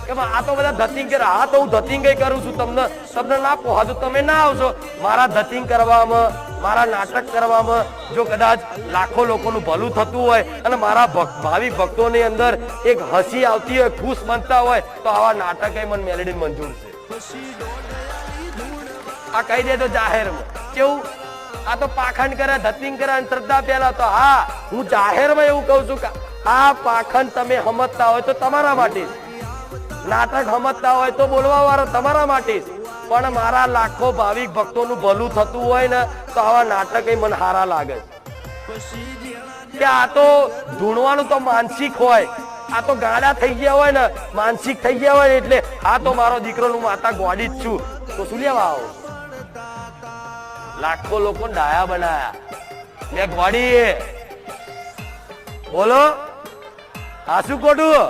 કે આ તો બધા ધતિંગ કરે. હા તો હું ધતિંગ કરું છું, તમને ના પહોંચો તમે ના આવશો. મારા ધતિંગ કરવામાં, મારા નાટક કરવામાં જો કદાચ લાખો લોકોનું ભલું થતું હોય અને મારા ભાવિક ભક્તોની અંદર એક હસી આવતી હોય, ખુશ બનતા હોય, તો આવા નાટક મને મેલેડી મંજૂર છે. આ કહી દે તો જાહેરમાં કેવું, આ તો પાખંડ કરે, ધતિંગ કરે, શ્રદ્ધા પેલા તો હા હું જાહેરમાં એવું કહું છું કે આ પાખંડ તમે સમજતા હોય તો તમારા માટે, નાટક સમજતા હોય તો બોલવા વાળા તમારા માટે, પણ મારા લાખો ભાવિક ભક્તોનું ભલું થતું હોય ને તો આવા નાટક મને સારા લાગે કે આ તો ધૂણવાનું તો માનસિક હોય, આ તો ગાડા થઈ ગયા હોય ને, માનસિક થઈ ગયા હોય એટલે આ તો મારો દીકરો નું માતા ગોડી જ છું તો શું લેવા આવો. લાખો લોકો ડાયા બનાયા, મેં ગોડી બોલો આ શું ખોટું.